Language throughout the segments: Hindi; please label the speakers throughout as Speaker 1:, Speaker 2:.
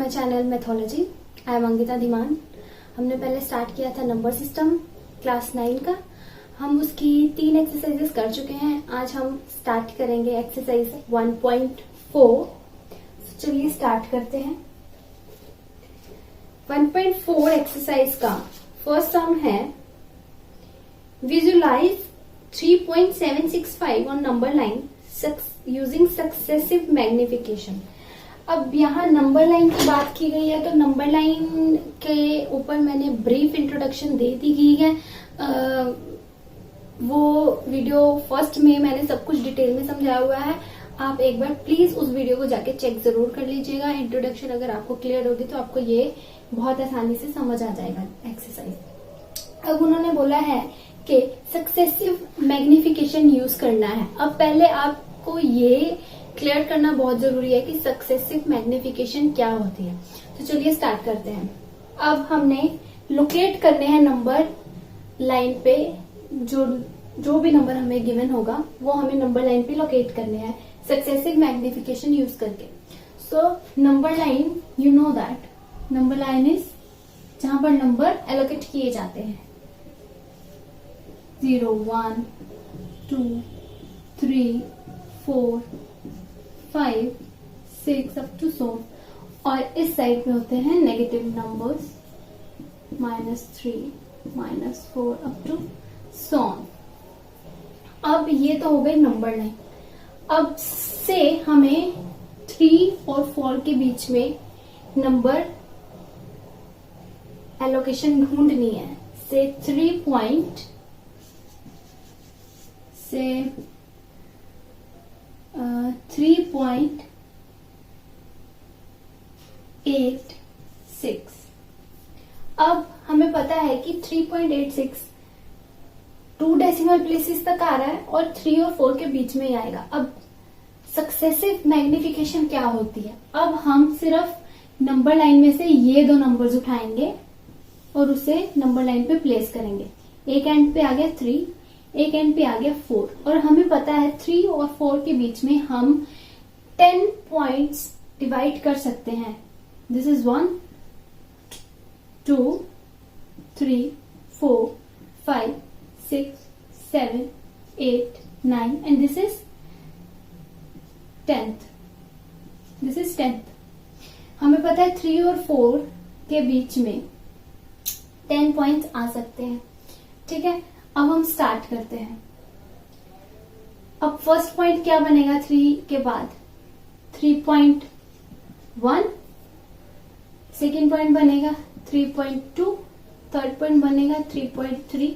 Speaker 1: My channel mathology. I am Ankita Dhiman. हमने पहले स्टार्ट किया था नंबर सिस्टम क्लास 9 का। हम उसकी 3 एक्सरसाइजेस कर चुके हैं। आज हम स्टार्ट करेंगे एक्सरसाइज 1.4। चलिए स्टार्ट करते हैं। 1.4 एक्सरसाइज का फर्स्ट सम है visualize 3.765 on number line using successive magnification. अब यहाँ नंबर लाइन की बात की गई है, तो नंबर लाइन के ऊपर मैंने ब्रीफ इंट्रोडक्शन दे दी गई है। वो वीडियो फर्स्ट में मैंने सब कुछ डिटेल में समझाया हुआ है। आप एक बार प्लीज उस वीडियो को जाके चेक जरूर कर लीजिएगा। इंट्रोडक्शन अगर आपको क्लियर होगी तो आपको ये बहुत आसानी से समझ आ जाएगा एक्सरसाइज। अब उन्होंने बोला है कि सक्सेसिव मैग्निफिकेशन यूज करना है। अब पहले आपको ये क्लियर करना बहुत जरूरी है कि सक्सेसिव मैग्निफिकेशन क्या होती है। तो चलिए स्टार्ट करते हैं। अब हमने लोकेट करने हैं नंबर लाइन पे, जो भी नंबर हमें गिवन होगा वो हमें नंबर लाइन पे लोकेट करने हैं सक्सेसिव मैग्निफिकेशन यूज करके। So number line, you know that number line is जहां पर नंबर एलोकेट किए जाते हैं 0, 1, 2, 3, 4, 5, 6 अप टू सो। और इस साइड पे होते हैं नेगेटिव नंबर्स -3, -4 अप टू सो। अब ये तो हो गई नंबर लाइन। अब से हमें 3 और 4 के बीच में नंबर एलोकेशन ढूंढनी है। से 3.86। अब हमें पता है कि 3.86 2 डेसिमल प्लेसेस तक आ रहा है और 3 और 4 के बीच में ही आएगा। अब सक्सेसिव मैग्निफिकेशन क्या होती है? अब हम सिर्फ नंबर लाइन में से ये 2 नंबर्स उठाएंगे और उसे नंबर लाइन पे प्लेस करेंगे। एक एंड पे आ गया 3, एक एंड पे आ गया 4। और हमें पता है 3 और 4 के बीच में हम 10 पॉइंट्स डिवाइड कर सकते हैं। This is 1, 2, 3, 4, 5, 6, 7, 8, 9 and this is 10th. This is 10th. हमें पता है 3 और 4 के बीच में 10 पॉइंट्स आ सकते हैं। ठीक है, अब हम स्टार्ट करते हैं। अब फर्स्ट पॉइंट क्या बनेगा 3 के बाद? 3.1। सेकेंड पॉइंट बनेगा 3.2। थर्ड पॉइंट बनेगा 3.3,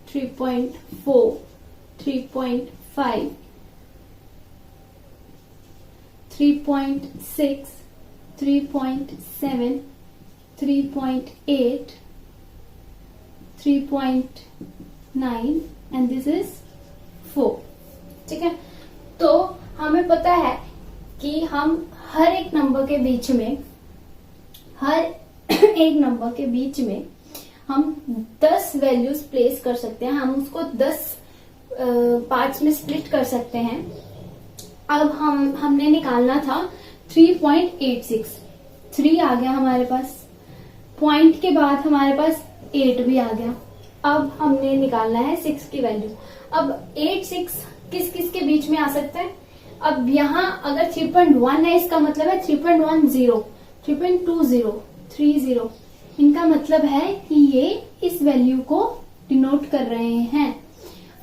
Speaker 1: 3.4, 3.5, 3.6, 3.7, 3.8, 3.9 and this is 4। ठीक है, तो हमें पता है कि हम हर एक नंबर के बीच में हम 10 वैल्यूज प्लेस कर सकते हैं। हम उसको 10 पार्ट्स में स्प्लिट कर सकते हैं। अब हमने निकालना था 3.86। 3 आ गया हमारे पास, पॉइंट के बाद हमारे पास 8 भी आ गया। अब हमने निकालना है 6 की वैल्यू। अब 8, 6 किस किस के बीच में आ सकता है? अब यहाँ अगर 3.1 है, इसका मतलब है 3.10, 3.20, 30। इनका मतलब है कि ये इस वैल्यू को डिनोट कर रहे हैं।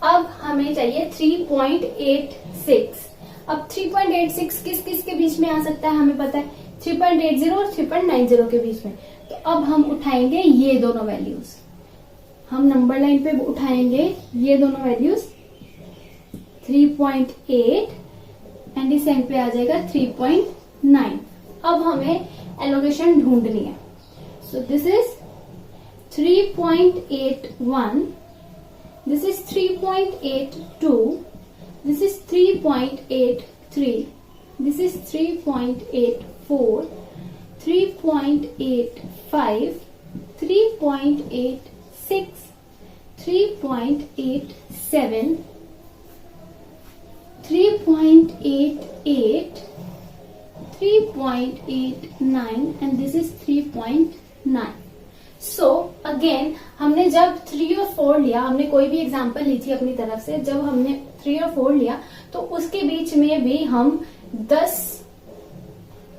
Speaker 1: अब हमें चाहिए 3.86। अब 3.86 किस किस के बीच में आ सकता है? हमें पता है 3.80 और 3.90 के बीच में। तो अब हम उठाएंगे ये दोनों वैल्यूज। हम नंबर लाइन पे उठाएंगे ये दोनों वैल्यूज 3.8 एंड इस एंड पे आ जाएगा 3.9। अब हमें एलोकेशन ढूंढनी है। So this is 3.81, this is 3.82, this is 3.83, this is 3.84, 3.85, 3.86, 3.87, 3.88, 3.89 and this is 3.9. So again हमने जब 3 और 4 लिया, हमने कोई भी एग्जांपल ली थी अपनी तरफ से, जब हमने 3 और 4 लिया तो उसके बीच में भी हम 10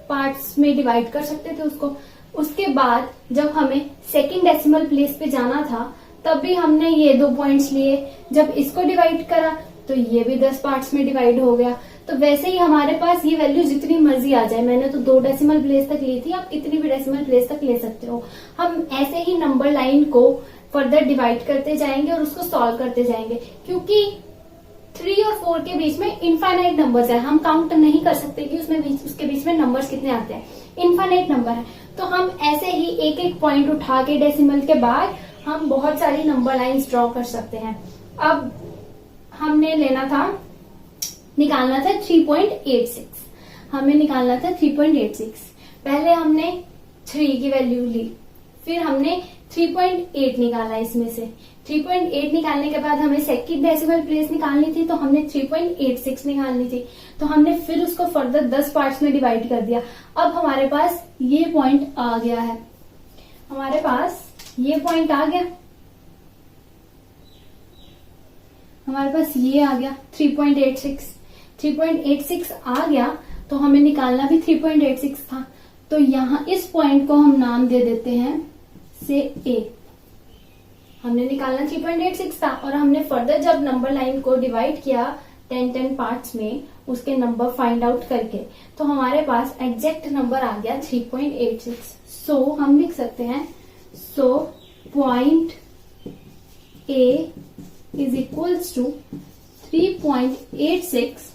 Speaker 1: पार्ट्स में डिवाइड कर सकते थे उसको। उसके बाद जब हमें सेकंड डेसिमल प्लेस पे जाना था तब भी हमने ये 2 पॉइंट्स लिए, जब इसको डिवाइड करा तो ये भी 10 पार्ट्स में डिवाइड हो गया। तो वैसे ही हमारे पास ये वैल्यू जितनी मर्जी आ जाए, मैंने तो 2 डेसिमल प्लेस तक ली थी, आप इतनी भी डेसिमल प्लेस तक ले सकते हो। हम ऐसे ही नंबर लाइन को फर्दर डिवाइड करते जाएंगे और उसको सॉल्व करते जाएंगे, क्योंकि 3 और 4 के बीच में इनफाइनाइट नंबर्स है, हम काउंट नहीं कर सकते कि उसके बीच में नंबर्स कितने आते हैं, इनफाइनाइट नंबर है। तो हम ऐसे ही एक एक पॉइंट उठा के डेसिमल के बाद हम बहुत सारी नंबर लाइन्स ड्रॉ कर सकते हैं। अब हमने निकालना था 3.86, हमें निकालना था 3.86। पहले हमने 3 की वैल्यू ली, फिर हमने 3.8 निकाला। इसमें से 3.8 निकालने के बाद हमें सेकंड डेसिमल प्लेस निकालनी थी, तो हमने 3.86 निकालनी थी। तो हमने फिर उसको फर्दर 10 पार्ट्स में डिवाइड कर दिया। अब हमारे पास ये पॉइंट आ गया है, हमारे पास ये पॉइंट आ गया, हमारे पास ये आ गया 3.86 आ गया। तो हमें निकालना भी 3.86 था, तो यहां इस पॉइंट को हम नाम दे देते हैं से A। हमने निकालना 3.86 था और हमने फर्दर जब नंबर लाइन को डिवाइड किया 10 पार्ट्स में, उसके नंबर फाइंड आउट करके, तो हमारे पास एग्जैक्ट नंबर आ गया 3.86। सो हम लिख सकते हैं, so point A is equals to 3.86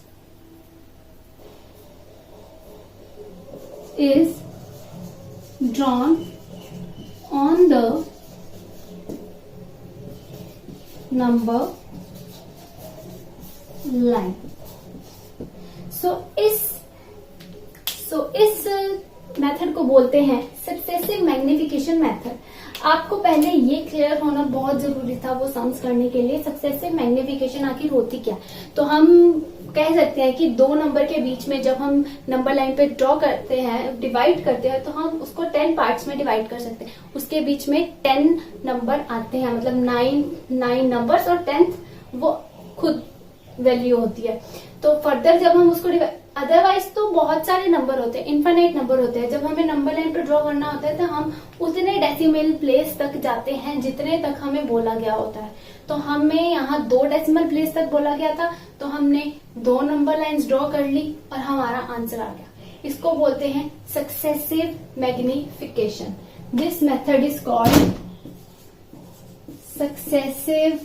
Speaker 1: is drawn on the number line. इस मेथड को बोलते हैं सक्सेसिव मैग्निफिकेशन मेथड। आपको पहले ये क्लियर होना बहुत जरूरी था वो सम्स करने के लिए, सक्सेसिव मैग्निफिकेशन आखिर होती क्या। तो हम कह सकते हैं कि 2 नंबर के बीच में जब हम नंबर लाइन पे ड्रॉ करते हैं, डिवाइड करते हैं, तो हम उसको 10 पार्ट्स में डिवाइड कर सकते हैं। उसके बीच में 10 नंबर आते हैं, मतलब 9 नंबर्स और 10th वो खुद वैल्यू होती है। तो फर्दर जब हम उसको अदरवाइज तो बहुत सारे नंबर होते हैं, इनफाइनाइट नंबर होते हैं। जब हमें नंबर लाइन पे ड्रॉ करना होता है तो हम उतने डेसिमल प्लेस तक जाते हैं जितने तक हमें बोला गया होता है। तो हमें यहाँ 2 डेसिमल प्लेस तक बोला गया था, तो हमने 2 नंबर लाइन्स ड्रॉ कर ली और हमारा आंसर आ गया। इसको बोलते हैं successive magnification. This method is called successive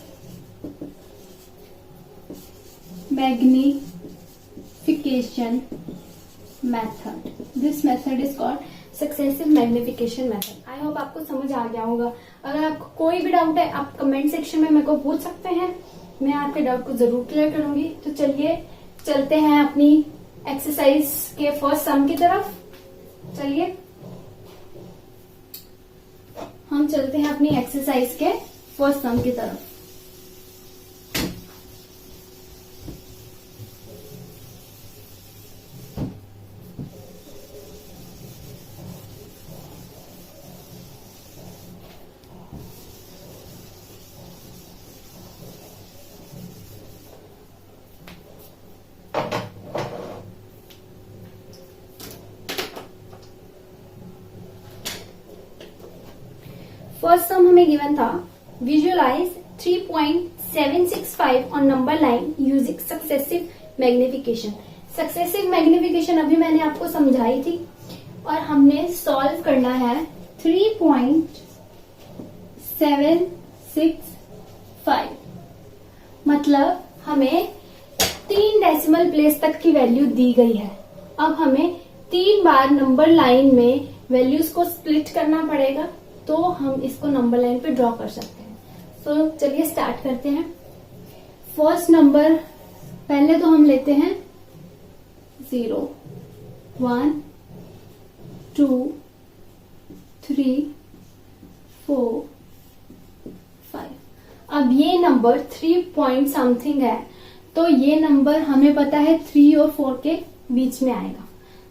Speaker 1: magnification method. This method is called successive magnification method. I hope आपको समझ आ गया होगा। अगर आपको कोई भी डाउट है आप कमेंट सेक्शन में मेरे को पूछ सकते हैं, मैं आपके डाउट को जरूर क्लियर करूंगी। तो चलिए चलते हैं अपनी एक्सरसाइज के फर्स्ट सम की तरफ। चलिए हम चलते हैं अपनी एक्सरसाइज के फर्स्ट सम की तरफ। फर्स्ट सम हमें गिवन था, visualize 3.765 on number line using successive magnification. Successive magnification अभी मैंने आपको समझाई थी और हमने सॉल्व करना है 3.765। मतलब हमें 3 डेसिमल प्लेस तक की वैल्यू दी गई है। अब हमें 3 बार नंबर लाइन में वैल्यूज को स्प्लिट करना पड़ेगा, तो हम इसको नंबर लाइन पे ड्रॉ कर सकते हैं। तो चलिए स्टार्ट करते हैं। फर्स्ट नंबर पहले तो हम लेते हैं 0, 1, 2, 3, 4, 5। अब ये नंबर 3 पॉइंट समथिंग है, तो ये नंबर हमें पता है 3 और 4 के बीच में आएगा।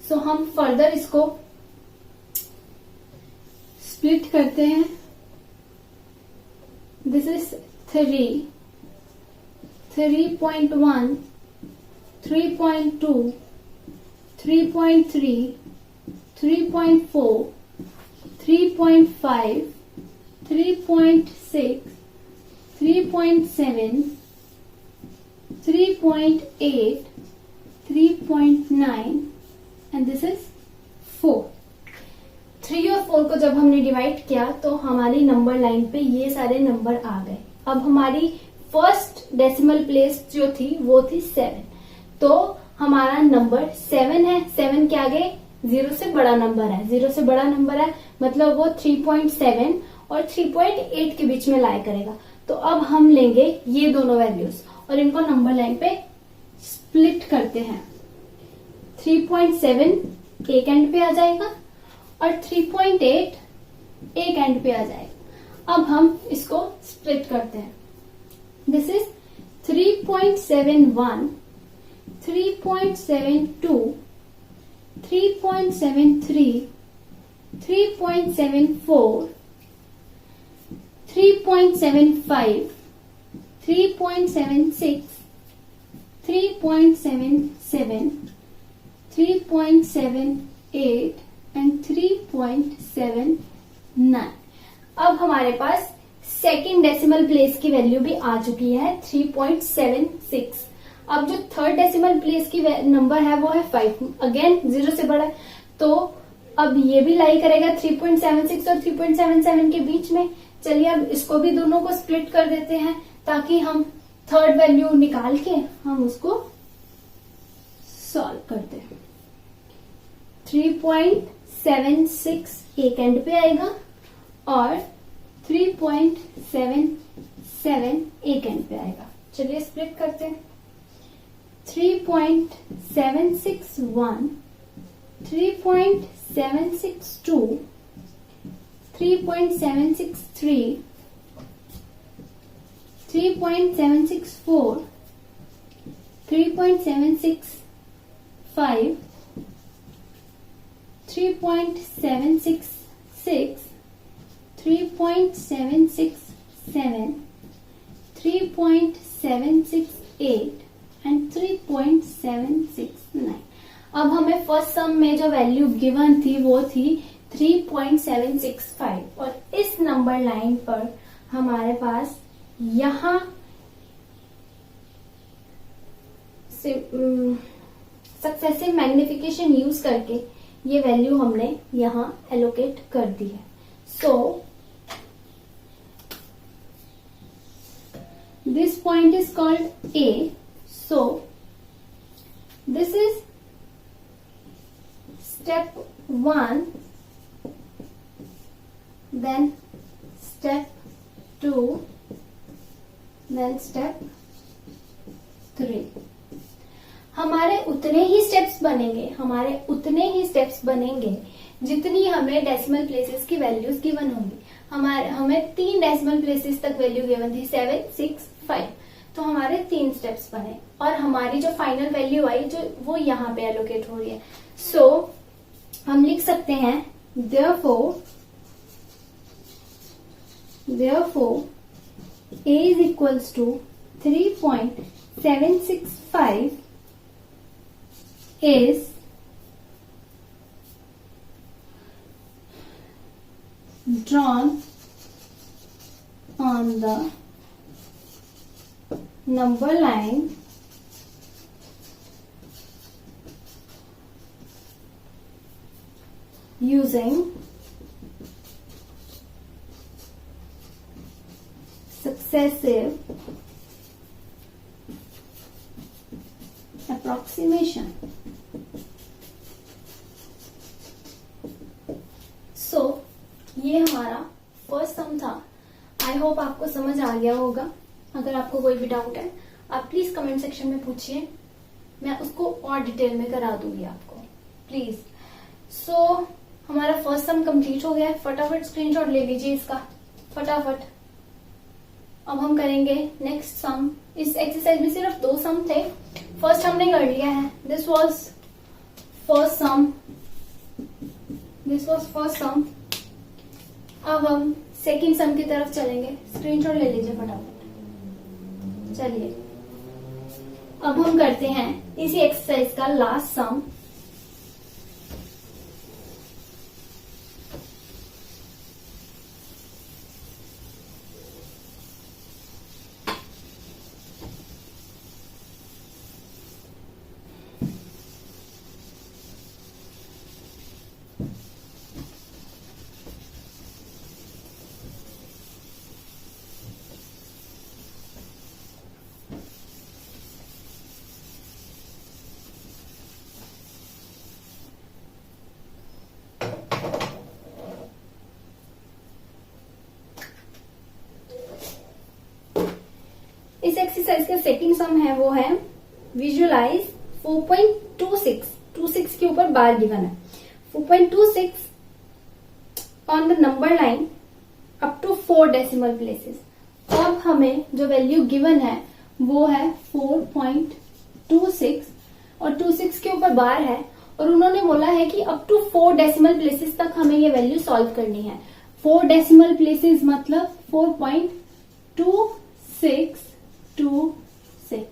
Speaker 1: सो हम फर्दर इसको स्प्लिट करते हैं. This is 3, 3.1, 3.2, 3.3, 3.4, 3.5, 3.6, 3.7, 3.8, 3.9 and this is 4. 3 और 4 को जब हमने डिवाइड किया तो हमारी नंबर लाइन पे ये सारे नंबर आ गए. अब हमारी फर्स्ट डेसिमल प्लेस जो थी वो थी 7. तो हमारा नंबर 7 है. 7 के आगे 0 से बड़ा नंबर है. 0 से बड़ा नंबर है मतलब वो 3.7 और 3.8 के बीच में लाई करेगा. तो अब हम लेंगे ये दोनों वैल्यूज और इनको नंबर लाइन पे स्प्लिट करते हैं. 3.7 एक एंड पे आ जाएगा और 3.8 एक एंड पे आ जाएगा. अब हम इसको स्प्लिट करते हैं. This is 3.71, 3.72, 3.73, 3.74, 3.75, 3.76, 3.77, 3.78 and 3.79. अब हमारे पास सेकेंड डेसिमल प्लेस की वैल्यू भी आ चुकी है 3.76. अब जो थर्ड डेसिमल प्लेस की नंबर है वो है 5. अगेन 0 से बड़ा है तो अब ये भी लाई करेगा 3.76 और 3.77 के बीच में. चलिए अब इसको भी दोनों को स्प्लिट कर देते हैं ताकि हम थर्ड वैल्यू निकाल के हम उसको सॉल्व करते हैं. 3.76 एक एंड पे आएगा और 3.77 एक एंड पे आएगा. चलिए स्प्लिट करते हैं. 3.761, 3.762, 3.763, 3.764, 3.765, 3.766, 3.767, 3.768 and 3.769. अब हमें फर्स्ट सम में जो वैल्यू गिवन थी वो थी 3.765 और इस नंबर लाइन पर हमारे पास यहां सक्सेसिव मैग्निफिकेशन यूज करके ये वैल्यू हमने यहां एलोकेट कर दी है. So this point is called A. So this is step 1, then step 2, then step 3. हमारे उतने ही स्टेप्स बनेंगे जितनी हमें डेसिमल प्लेसेस की वैल्यूज गिवन होंगी. हमें 3 डेसिमल प्लेसेस तक वैल्यू गिवन थी 7, 6, 5. तो हमारे 3 स्टेप्स बने और हमारी जो फाइनल वैल्यू आई जो वो यहाँ पे एलोकेट हो रही है. सो हम लिख सकते हैं therefore A is equals to 3.765 is drawn on the number line using successive approximation. So ये हमारा फर्स्ट सम था. आई होप आपको समझ आ गया होगा. अगर आपको कोई भी डाउट है आप प्लीज कमेंट सेक्शन में पूछिए. मैं उसको और डिटेल में करा दूंगी आपको प्लीज. सो हमारा फर्स्ट सम कंप्लीट हो गया है. फटाफट स्क्रीनशॉट ले लीजिए इसका फटाफट. अब हम करेंगे नेक्स्ट सम. इस एक्सरसाइज में सिर्फ 2 सम थे. फर्स्ट हमने कर लिया है. This was first sum, this was first sum. अब हम सेकेंड सम की तरफ चलेंगे। स्क्रीनशॉट ले लीजिए फटाफट। चलिए अब हम करते हैं इसी एक्सरसाइज का लास्ट सम। इस एक्सरसाइज का सेकंड सम है वो है विजुअलाइज 4.26 के ऊपर बार गिवन है। 4.26 on the number line up to 4 decimal places. अब हमें जो वैल्यू गिवन है वो है 4.26 और 26 के ऊपर बार है और उन्होंने बोला है कि अप टू 4 डेसिमल प्लेसेस तक हमें ये वैल्यू सॉल्व करनी है। 4 डेसिमल प्लेसेस मतलब 4.2626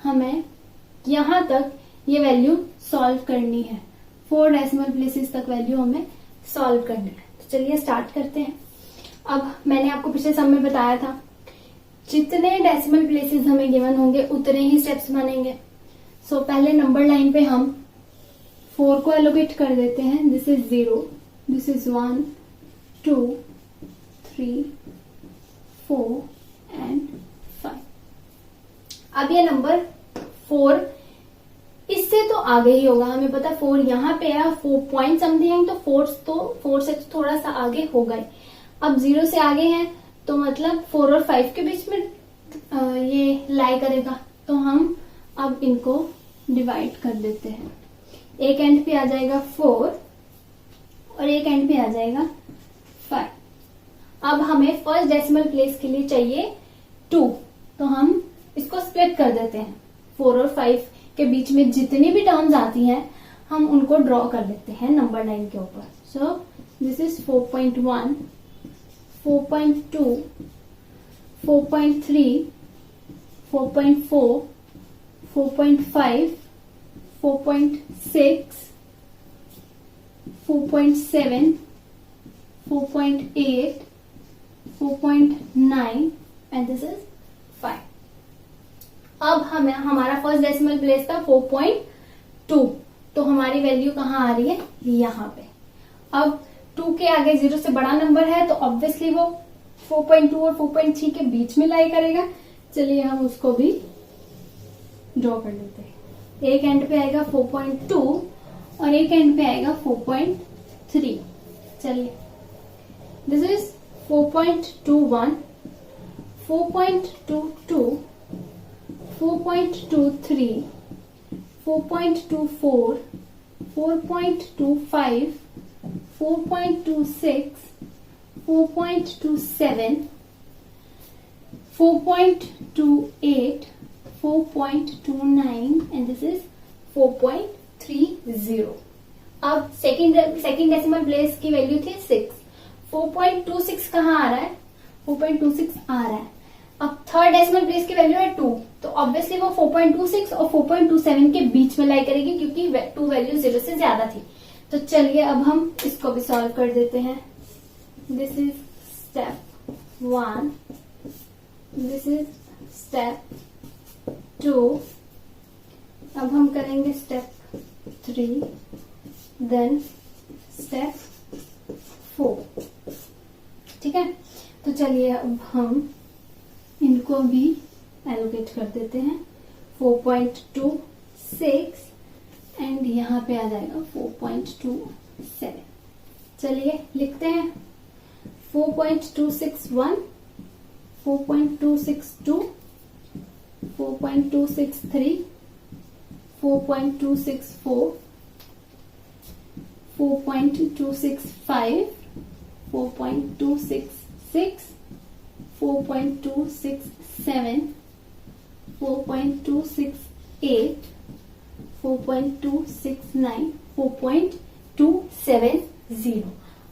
Speaker 1: हमें यहां तक ये वैल्यू सॉल्व करनी है। 4 डेसिमल प्लेसेस तक वैल्यू हमें सॉल्व करनी है। तो चलिए स्टार्ट करते हैं। अब मैंने आपको पिछले सम में बताया था जितने डेसिमल प्लेसेस हमें गिवन होंगे उतने ही स्टेप्स बनेंगे। सो पहले नंबर लाइन पे हम 4 को एलोकेट कर देते हैं। This is 0, this is 1, 2, 3, 4 and 5। अब ये नंबर 4 इससे तो आगे ही होगा, हमें पता 4 यहाँ पे है, 4 पॉइंट समथिंग, तो 4 से थोड़ा सा आगे होगा ही। अब 0 से आगे है तो मतलब 4 और 5 के बीच में ये लाई करेगा। तो हम अब इनको डिवाइड कर देते हैं। एक एंड पे आ जाएगा 4 और एक एंड पे आ जाएगा 5। अब हमें फर्स्ट डेसिमल प्लेस के लिए चाहिए 2, तो हम इसको स्प्लिट कर देते हैं। 4 और 5 के बीच में जितनी भी टर्म्स आती हैं हम उनको ड्रॉ कर देते हैं नंबर लाइन के ऊपर। So this is 4.1, 4.2, 4.3, 4.4, 4.5, 4.6, 4.7, 4.8, 4.9 and this is 5। अब हमें हमारा फर्स्ट डेसिमल प्लेस था 4.2, तो हमारी वैल्यू कहाँ आ रही है? यहाँ पे। अब 2 के आगे 0 से बड़ा नंबर है तो ऑब्वियसली वो 4.2 और 4.3 के बीच में लाई करेगा। चलिए हम उसको भी ड्रॉ कर लेते हैं। एक एंड पे आएगा 4.2 और एक एंड पे आएगा 4.3। चलिए this is 4.21, 4.22, 4.23, 4.24, 4.25, 4.26, 4.27, 4.28, 4.29 and this is 4.30। अब सेकेंड डेसिमल प्लेस की वैल्यू थी 6। 4.26 कहाँ आ रहा है? 4.26 आ रहा है। अब थर्ड डेसिमल प्लेस की वैल्यू है 2, तो ऑब्वियसली वो 4.26 और 4.27 के बीच में लाई करेगी क्योंकि 2 वैल्यू 0 से ज्यादा थी। तो चलिए अब हम इसको भी सॉल्व कर देते हैं। This is step 1, this is step 2, अब हम करेंगे स्टेप 3, देन स्टेप 4। ठीक है, तो चलिए अब हम इनको भी एलोकेट कर देते हैं। 4.26 एंड यहाँ पे आ जाएगा 4.27। चलिए लिखते हैं 4.261, 4.262, 4.263, 4.264, 4.265, 4.266, 4.267, 4.268, 4.269, 4.270।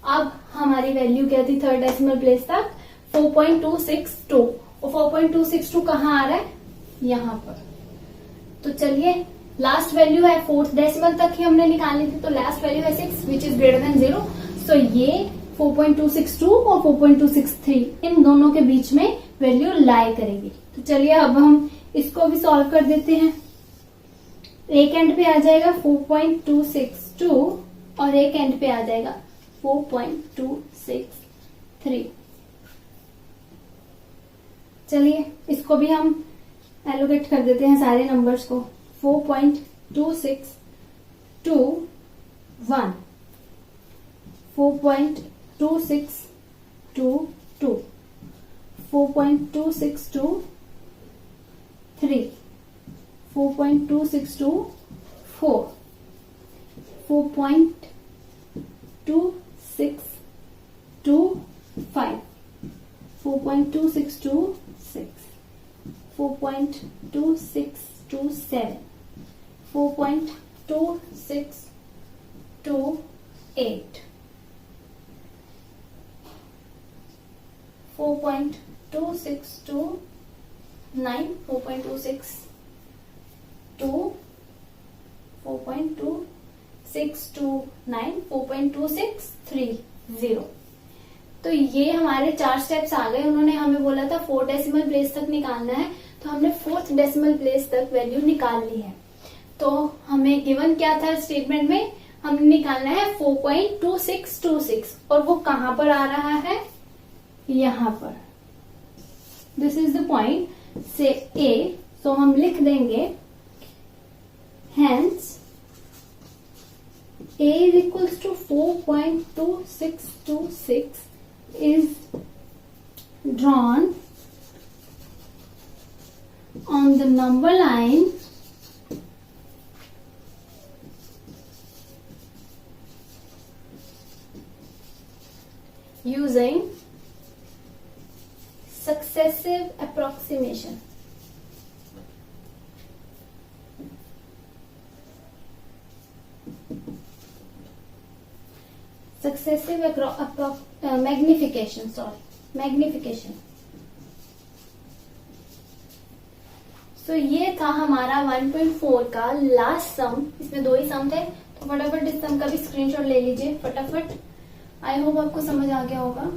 Speaker 1: अब हमारी वैल्यू क्या थी थर्ड डेसिमल प्लेस तक? 4.262। और 4.262 कहाँ आ रहा है? यहाँ पर। तो चलिए, लास्ट वैल्यू है फोर्थ डेसिमल तक ही हमने निकालनी थी, तो लास्ट वैल्यू है 6 विच इज ग्रेटर देन 0। सो ये 4.262 और 4.263 इन दोनों के बीच में वैल्यू लाई करेगी। तो चलिए अब हम इसको भी सॉल्व कर देते हैं। एक एंड पे आ जाएगा 4.262 और एक एंड पे आ जाएगा 4.263। चलिए इसको भी हम एलोकेट कर देते हैं सारे नंबर्स को। 4.2621, 4.2622, 4.2623, 4.26224, 4.2625, 4.2626, 4.2627, 4.2628, 4.2629, 4.2629, 4.263। तो ये हमारे 4 स्टेप्स आ गए। उन्होंने हमें बोला था 4 डेसिमल प्लेस तक निकालना है, तो हमने 4th डेसिमल प्लेस तक वैल्यू निकाल ली है। तो हमें गिवन क्या था स्टेटमेंट में? हमने निकालना है 4.2626 और वो कहां पर आ रहा है? यहां पर। दिस इज द पॉइंट से ए। तो हम लिख देंगे hence a is equals to 4.2626 is drawn on the number line using successive approximation. Successive magnification, magnification. So ये था हमारा 1.4 का लास्ट सम। इसमें 2 ही सम थे, तो फटाफट इस सम का भी स्क्रीनशॉट ले लीजिए फटाफट। आई होप आपको समझ आ गया होगा।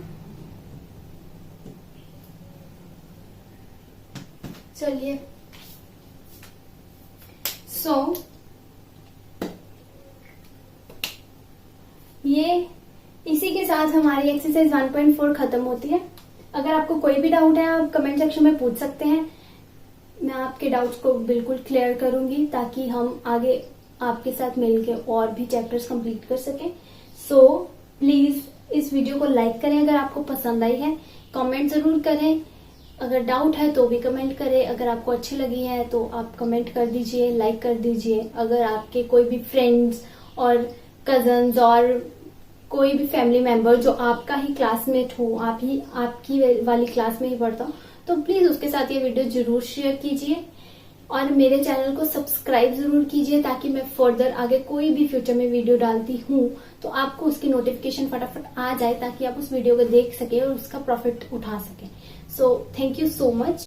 Speaker 1: चलिए, ये इसी के साथ हमारी एक्सरसाइज 1.4 खत्म होती है। अगर आपको कोई भी डाउट है आप कमेंट सेक्शन में पूछ सकते हैं, मैं आपके डाउट्स को बिल्कुल क्लियर करूंगी ताकि हम आगे आपके साथ मिलकर और भी चैप्टर्स कंप्लीट कर सकें। सो प्लीज इस वीडियो को लाइक करें अगर आपको पसंद आई है, कमेंट जरूर करें। अगर डाउट है तो भी कमेंट करें। अगर आपको अच्छी लगी है तो आप कमेंट कर दीजिए, लाइक कर दीजिए। अगर आपके कोई भी फ्रेंड्स और कजन्स और कोई भी फैमिली मेंबर जो आपका ही क्लासमेट हो, आपकी वाली क्लास में ही पढ़ता हो, तो प्लीज उसके साथ ये वीडियो जरूर शेयर कीजिए और मेरे चैनल को सब्सक्राइब जरूर कीजिए ताकि मैं फर्दर आगे कोई भी फ्यूचर में वीडियो डालती हूँ तो आपको उसकी नोटिफिकेशन फटाफट आ जाए ताकि आप उस वीडियो को देख सके और उसका प्रॉफिट उठा सके। So thank you so much.